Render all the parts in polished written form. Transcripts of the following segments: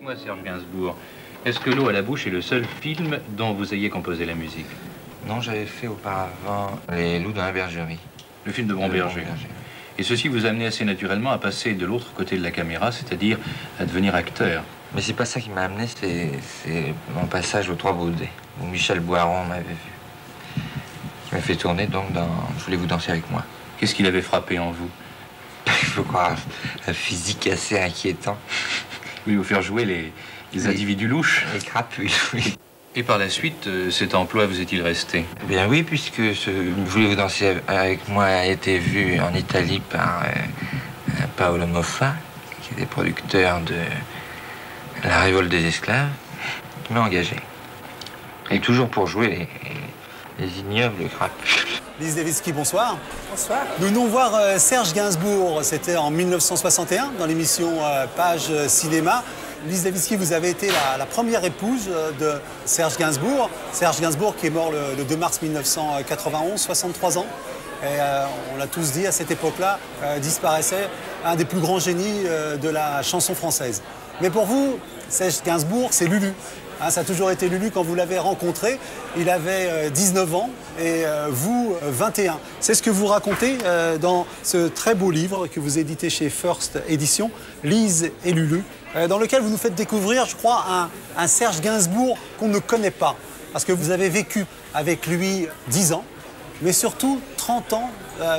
Moi, Serge Gainsbourg, est-ce que L'eau à la bouche est le seul film dont vous ayez composé la musique? Non, j'avais fait auparavant Les loups dans la bergerie. Le film de Bromberger. Et ceci vous a amené assez naturellement à passer de l'autre côté de la caméra, c'est-à-dire à devenir acteur. Mais c'est pas ça qui m'a amené, c'est mon passage aux Trois Baudets, où Michel Boiron m'avait vu. Qui m'a fait tourner donc dans Voulez-vous danser avec moi? Qu'est-ce qu'il avait frappé en vous? Il faut croire un physique assez inquiétant. Oui, vous faire jouer les individus louches. Les crapulles, oui. Et par la suite, cet emploi vous est-il resté? Eh bien oui, puisque Voulez-vous danser avec moi a été vu en Italie par Paolo Moffa, qui était producteur de La Révolte des esclaves, qui m'a engagé. Et toujours pour jouer les ignobles crapules. Lise Levitzky, bonsoir. Bonsoir. Nous venons voir Serge Gainsbourg, c'était en 1961, dans l'émission Page Cinéma. Lise Levitzky, vous avez été la première épouse de Serge Gainsbourg. Serge Gainsbourg qui est mort le 2 mars 1991, 63 ans. Et on l'a tous dit, à cette époque-là, disparaissait un des plus grands génies de la chanson française. Mais pour vous, Serge Gainsbourg, c'est Lulu. Hein, ça a toujours été Lulu quand vous l'avez rencontré. Il avait 19 ans et vous, 21. C'est ce que vous racontez dans ce très beau livre que vous éditez chez First Éditions, Lise et Lulu, dans lequel vous nous faites découvrir, je crois, un Serge Gainsbourg qu'on ne connaît pas. Parce que vous avez vécu avec lui 10 ans, mais surtout 30 ans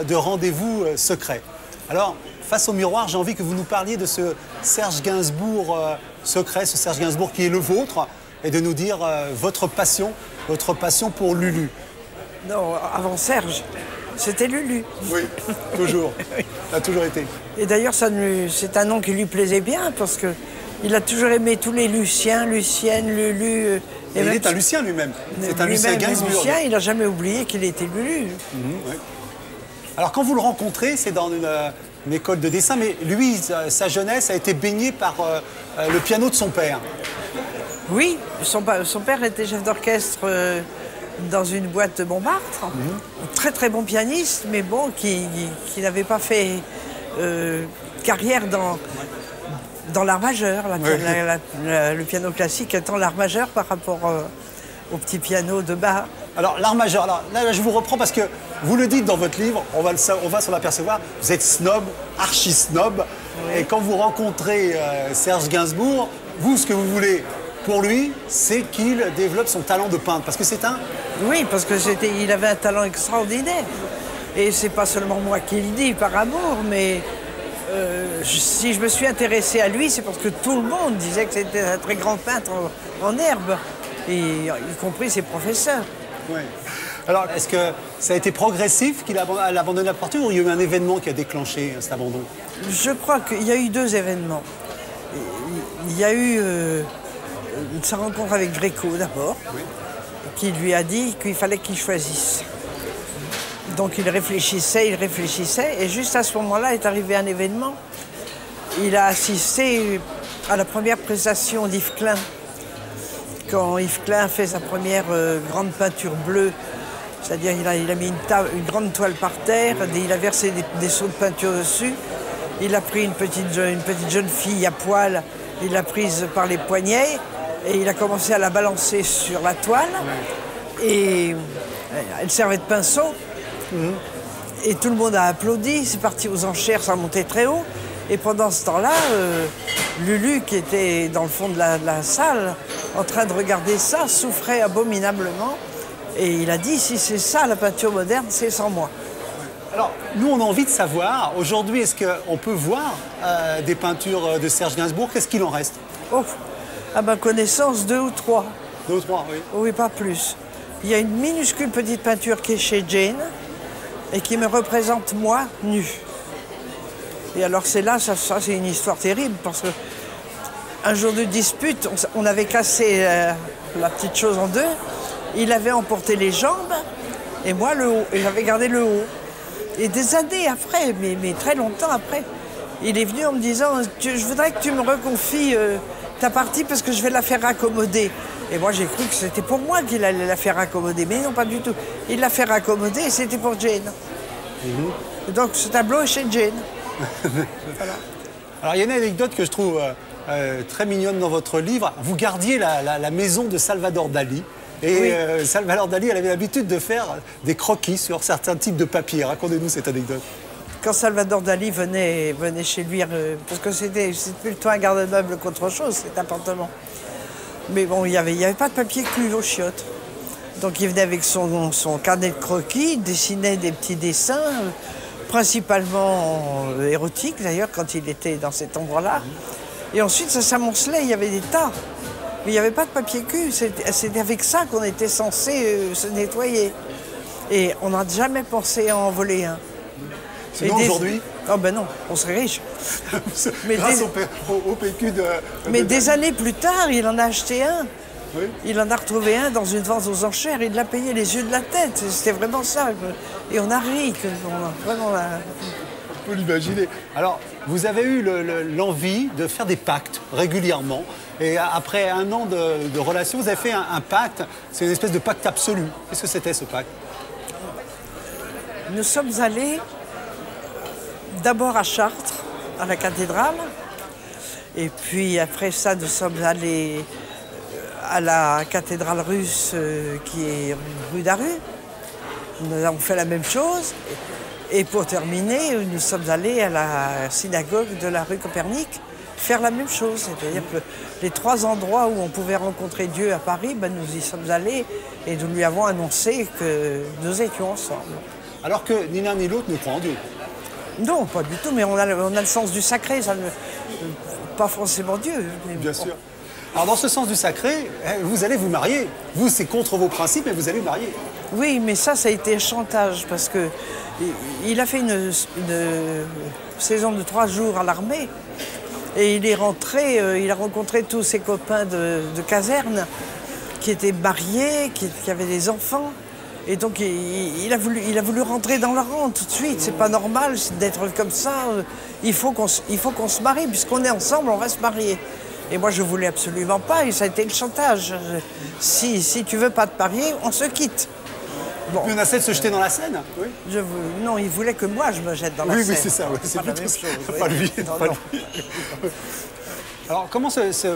de rendez-vous secrets. Alors, face au miroir, j'ai envie que vous nous parliez de ce Serge Gainsbourg secret, ce Serge Gainsbourg qui est le vôtre, et de nous dire votre passion pour Lulu. Non, avant Serge, c'était Lulu. Oui, toujours. Oui. Ça a toujours été. Et d'ailleurs, c'est un nom qui lui plaisait bien, parce qu'il a toujours aimé tous les Luciens, Luciennes, Lulu. Et il est un Lucien lui-même. C'est un Lucien Gainsbourg. Lucien, il n'a jamais oublié qu'il était Lulu. Oui. Alors quand vous le rencontrez, c'est dans une école de dessin, mais lui, sa jeunesse a été baignée par le piano de son père. Oui, son père était chef d'orchestre dans une boîte de Montmartre. Très très bon pianiste, mais bon, qui n'avait pas fait carrière dans l'art majeur. Le piano classique étant l'art majeur par rapport au petit piano de Bach. Alors l'art majeur, là je vous reprends parce que vous le dites dans votre livre, on va s'en apercevoir, vous êtes snob, archi snob, oui. Et quand vous rencontrez Serge Gainsbourg, vous ce que vous voulez pour lui, c'est qu'il développe son talent de peintre, parce que c'est un... Oui, parce qu'il avait un talent extraordinaire. Et c'est pas seulement moi qui le dis par amour, mais si je me suis intéressée à lui, c'est parce que tout le monde disait que c'était un très grand peintre en herbe, et y compris ses professeurs. Oui. Alors, est-ce que ça a été progressif qu'il a abandonné la peinture, ou il y a eu un événement qui a déclenché cet abandon? Je crois qu'il y a eu deux événements. Il y a eu sa rencontre avec Gréco d'abord, oui. Qui lui a dit qu'il fallait qu'il choisisse. Donc il réfléchissait, et juste à ce moment-là est arrivé un événement. Il a assisté à la première prestation d'Yves Klein. Quand Yves Klein fait sa première grande peinture bleue, c'est-à-dire il a mis une grande toile par terre, il a versé des seaux de peinture dessus, il a pris une petite jeune fille à poil, il l'a prise par les poignets, et il a commencé à la balancer sur la toile, et elle servait de pinceau, et tout le monde a applaudi, c'est parti aux enchères, ça montait très haut, et pendant ce temps-là, Lulu, qui était dans le fond de la salle, en train de regarder ça, souffrait abominablement, et il a dit, si c'est ça la peinture moderne, c'est sans moi. Alors, nous, on a envie de savoir, aujourd'hui, est-ce qu'on peut voir des peintures de Serge Gainsbourg? Qu'est-ce qu'il en reste? Oh, à ma connaissance, 2 ou 3. 2 ou 3, oui. Oui, pas plus. Il y a une minuscule petite peinture qui est chez Jane et qui me représente moi, nue. Et alors, c'est là, ça c'est une histoire terrible parce que un jour de dispute, on avait cassé la petite chose en deux. Il avait emporté les jambes et moi le haut. Et j'avais gardé le haut. Et des années après, mais très longtemps après, il est venu en me disant « Je voudrais que tu me reconfies ta partie parce que je vais la faire raccommoder. » Et moi, j'ai cru que c'était pour moi qu'il allait la faire raccommoder. Mais non, pas du tout. Il l'a fait raccommoder et c'était pour Jane. Et donc, ce tableau est chez Jane. Voilà. Alors, il y a une anecdote que je trouve très mignonne dans votre livre. Vous gardiez la maison de Salvador Dali. Et Oui. Salvador Dali, elle avait l'habitude de faire des croquis sur certains types de papiers. Racontez-nous cette anecdote. Quand Salvador Dali venait chez lui, parce que c'était plutôt un garde-meuble qu'autre chose, cet appartement. Mais bon, il n'y avait pas de papier cul aux chiottes. Donc il venait avec son carnet de croquis, il dessinait des petits dessins, principalement érotiques d'ailleurs, quand il était dans cet endroit-là. Et ensuite, ça s'amoncelait, il y avait des tas. Mais il n'y avait pas de papier cul, c'était avec ça qu'on était censé se nettoyer. Et on n'a jamais pensé à en voler un. Sinon, aujourd'hui, Oh ben non, on serait riche. Mais grâce des- au PQ de... Mais de- des années plus tard, il en a acheté un. Oui. Il en a retrouvé un dans une vente aux enchères, il l'a payé les yeux de la tête. C'était vraiment ça. Et on a ri. Vraiment, On peut l'imaginer. Alors, vous avez eu l'envie de faire des pactes régulièrement. Et après un an de relation, vous avez fait un pacte. C'est une espèce de pacte absolu. Qu'est-ce que c'était ce pacte? nous sommes allés d'abord à Chartres, à la cathédrale. Et puis après ça, nous sommes allés à la cathédrale russe qui est rue d'Aru. Nous avons fait la même chose. Et pour terminer, nous sommes allés à la synagogue de la rue Copernic faire la même chose. C'est-à-dire que les 3 endroits où on pouvait rencontrer Dieu à Paris, ben, nous y sommes allés et nous lui avons annoncé que nous étions ensemble. Alors que ni l'un ni l'autre ne croient en Dieu. Non, pas du tout, mais on a le sens du sacré, pas forcément Dieu. Mais Bien bon. sûr. Alors dans ce sens du sacré, vous allez vous marier. Vous, c'est contre vos principes, mais vous allez vous marier. Oui, mais ça a été chantage parce que il a fait une saison de 3 jours à l'armée et il est rentré, il a rencontré tous ses copains de caserne qui étaient mariés, qui avaient des enfants. Et donc il a voulu rentrer dans le rang tout de suite. C'est pas normal d'être comme ça. Il faut qu'on se marie, puisqu'on est ensemble, on va se marier. Et moi je voulais absolument pas, et ça a été le chantage. Si tu veux pas te marier, on se quitte. Bon. Il y en a 7 de se jeter dans la Seine. Oui, Non, il voulait que moi je me jette dans la Seine. oui, c'est ça. Oui. C'est pas la plutôt même ça. chose. Pas oui. lui. Non, Pas non. lui. Alors, comment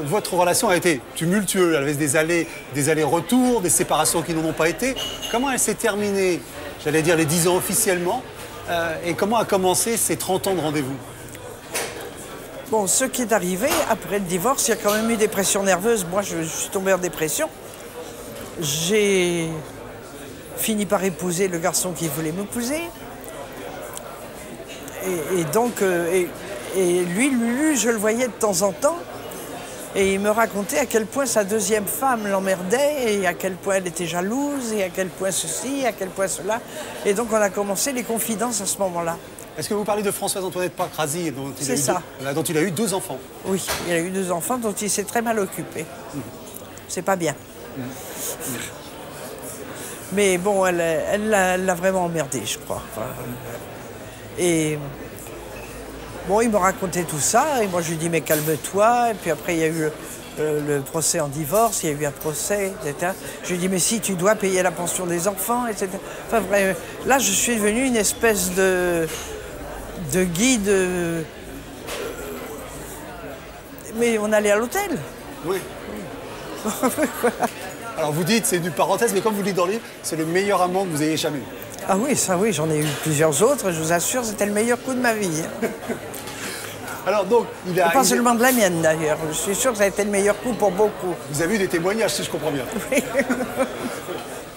votre relation a été tumultueuse? Elle avait des allers-retours, des séparations qui n'en ont pas été. Comment elle s'est terminée, j'allais dire les 10 ans officiellement, et comment a commencé ces 30 ans de rendez-vous? Bon, ce qui est arrivé, après le divorce, il y a quand même eu des pressions nerveuses. Moi, je suis tombée en dépression. J'ai fini par épouser le garçon qui voulait m'épouser. Et donc, lui, je le voyais de temps en temps. Et il me racontait à quel point sa deuxième femme l'emmerdait, et à quel point elle était jalouse, et à quel point ceci, à quel point cela. Et donc, on a commencé les confidences à ce moment-là. Est-ce que vous parlez de Françoise-Antoinette Pancrazy, dont C'est ça. dont il a eu 2 enfants? Oui, il a eu 2 enfants dont il s'est très mal occupé. C'est pas bien. Mais bon, elle l'a vraiment emmerdé, je crois. Enfin, et bon, il me racontait tout ça, et moi je lui dis mais calme-toi. Et puis après il y a eu le procès en divorce, il y a eu un procès, etc. Je lui dis mais si, tu dois payer la pension des enfants, etc. Enfin bref, là je suis devenue une espèce de guide. Mais on allait à l'hôtel. Oui. Alors vous dites, c'est une parenthèse, mais comme vous le dites dans le livre, c'est le meilleur amant que vous ayez jamais eu. Ah oui, ça oui, j'en ai eu plusieurs autres, je vous assure, c'était le meilleur coup de ma vie. Alors donc, il a... Pas seulement de la mienne d'ailleurs, je suis sûre que ça a été le meilleur coup pour beaucoup. Vous avez eu des témoignages, si je comprends bien. Oui.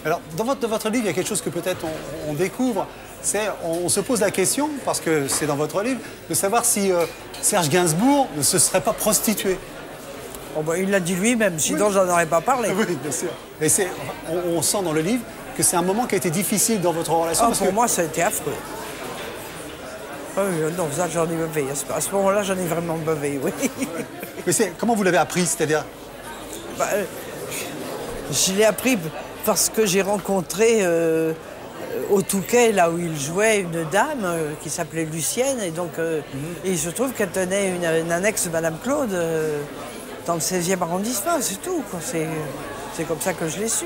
Alors, dans votre livre, il y a quelque chose que peut-être on découvre, c'est on se pose la question, parce que c'est dans votre livre, de savoir si Serge Gainsbourg ne se serait pas prostitué. Bon, bah, il l'a dit lui-même, sinon j'en aurais pas parlé. Oui, bien sûr. Et on sent dans le livre que c'est un moment qui a été difficile dans votre relation. Ah, parce pour que... moi, ça a été affreux. Ah oui, non, ça j'en ai bavé. À ce moment-là, j'en ai vraiment bavé, oui. Mais comment vous l'avez appris, c'est-à-dire? Bah, je l'ai appris parce que j'ai rencontré au Touquet, là où il jouait, une dame qui s'appelait Lucienne. Et donc, et il se trouve qu'elle tenait une annexe de Madame Claude dans le 16e arrondissement, c'est tout, quoi. C'est comme ça que je l'ai su.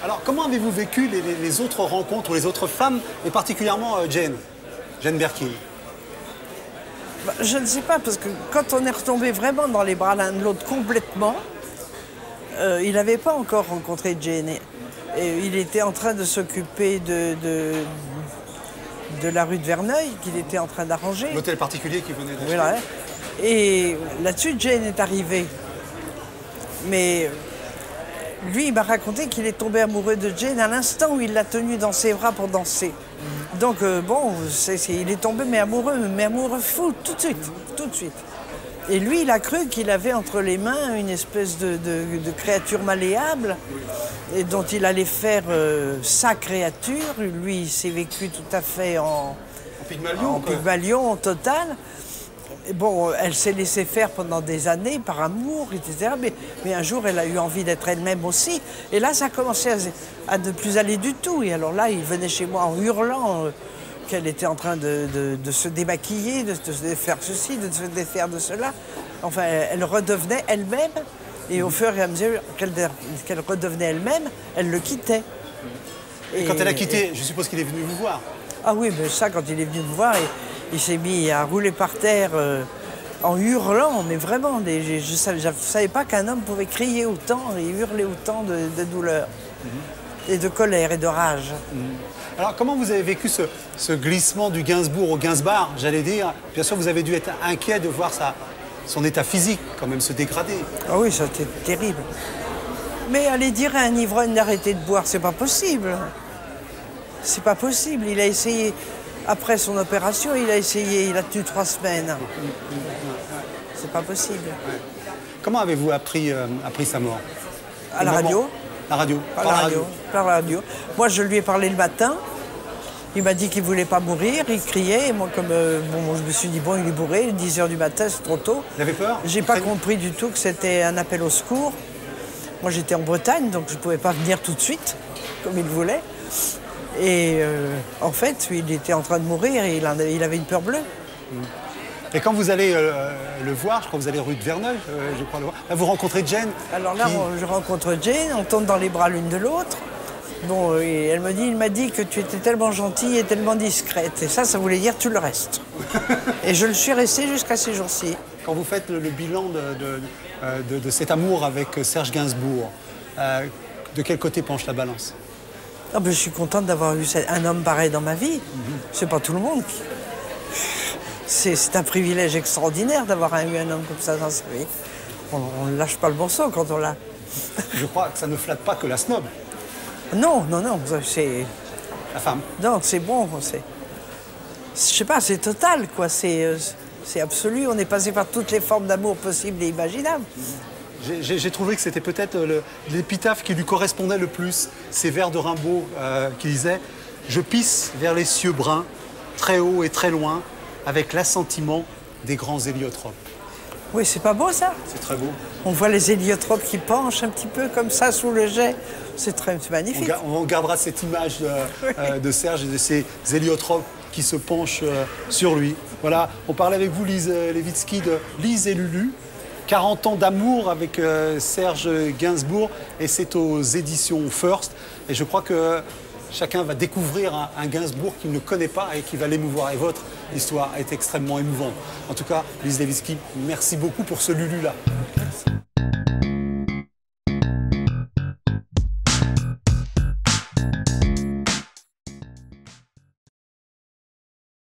Alors, comment avez-vous vécu les autres rencontres, les autres femmes, et particulièrement Jane Birkin? Je ne sais pas, parce que quand on est retombé vraiment dans les bras l'un de l'autre complètement, il n'avait pas encore rencontré Jane. Et il était en train de s'occuper de la rue de Verneuil, qu'il était en train d'arranger. L'hôtel particulier qui venait d'acheter. Voilà. Et là-dessus, Jane est arrivée. Mais lui, il m'a raconté qu'il est tombé amoureux de Jane à l'instant où il l'a tenue dans ses bras pour danser. Donc, bon, il est tombé, mais amoureux fou, tout de suite, tout de suite. Et lui, il a cru qu'il avait entre les mains une espèce de créature malléable et dont il allait faire sa créature. Lui, il s'est vécu tout à fait en Pygmalion total. Et bon, elle s'est laissée faire pendant des années par amour, etc. Mais un jour, elle a eu envie d'être elle-même aussi. Et là, ça a commencé à ne plus aller du tout. Et alors là, il venait chez moi en hurlant qu'elle était en train de se démaquiller, de se défaire ceci, de se défaire de cela. Enfin, elle redevenait elle-même. Et au fur et à mesure qu'elle redevenait elle-même, elle le quittait. Et quand elle a quitté, je suppose qu'il est venu vous voir. Ah oui, mais ça, quand il est venu me voir, il s'est mis à rouler par terre en hurlant, mais vraiment, je ne savais pas qu'un homme pouvait crier autant et hurler autant de douleur, et de colère et de rage. Alors, comment vous avez vécu ce glissement du Gainsbourg au Gainsbar, j'allais dire? Bien sûr, vous avez dû être inquiet de voir son état physique quand même se dégrader. Ah oui, ça c'était terrible. Mais aller dire à un ivrogne d'arrêter de boire, c'est pas possible. C'est pas possible. Il a essayé, après son opération, il a tenu 3 semaines. C'est pas possible. Comment avez-vous appris sa mort? À la radio. La radio. Par la radio. Moi, je lui ai parlé le matin. Il m'a dit qu'il ne voulait pas mourir. Il criait. Et moi, comme je me suis dit, bon, il est bourré. 10 h du matin, c'est trop tôt. Vous avez peur? J'ai pas compris du tout que c'était un appel au secours. Moi, j'étais en Bretagne, donc je ne pouvais pas venir tout de suite, comme il voulait. Et en fait, il était en train de mourir et il avait une peur bleue. Et quand vous allez le voir, je crois que vous allez rue de Verneuil, je crois le voir, là, vous rencontrez Jane. Alors là, je rencontre Jane, on tombe dans les bras l'une de l'autre. Bon, et il m'a dit que tu étais tellement gentille et tellement discrète. Et ça voulait dire tout le reste. Et je le suis restée jusqu'à ces jours-ci. Quand vous faites le bilan de cet amour avec Serge Gainsbourg, de quel côté penche la balance? Oh, ben, je suis contente d'avoir eu un homme pareil dans ma vie. C'est pas tout le monde qui... C'est un privilège extraordinaire d'avoir eu un homme comme ça dans sa vie. On ne lâche pas le morceau quand on l'a. Je crois que ça ne flatte pas que la snob. Non, c'est... La femme. Non, c'est bon, je sais pas, c'est total, quoi. C'est absolu. On est passé par toutes les formes d'amour possibles et imaginables. J'ai trouvé que c'était peut-être l'épitaphe qui lui correspondait le plus. Ces vers de Rimbaud qui disaient « Je pisse vers les cieux bruns, très haut et très loin, avec l'assentiment des grands héliotropes. » Oui, c'est pas beau, ça? C'est très beau. On voit les héliotropes qui penchent un petit peu comme ça sous le jet. C'est magnifique. On gardera cette image de Serge et de ces héliotropes qui se penchent sur lui. Voilà, on parlait avec vous, Lise Levitzky, de Lise et Lulu. 40 ans d'amour avec Serge Gainsbourg, et c'est aux éditions First. Et je crois que chacun va découvrir un Gainsbourg qu'il ne connaît pas et qui va l'émouvoir. Et votre histoire est extrêmement émouvante. En tout cas, Lise Levitzky, merci beaucoup pour ce Lulu-là. Merci.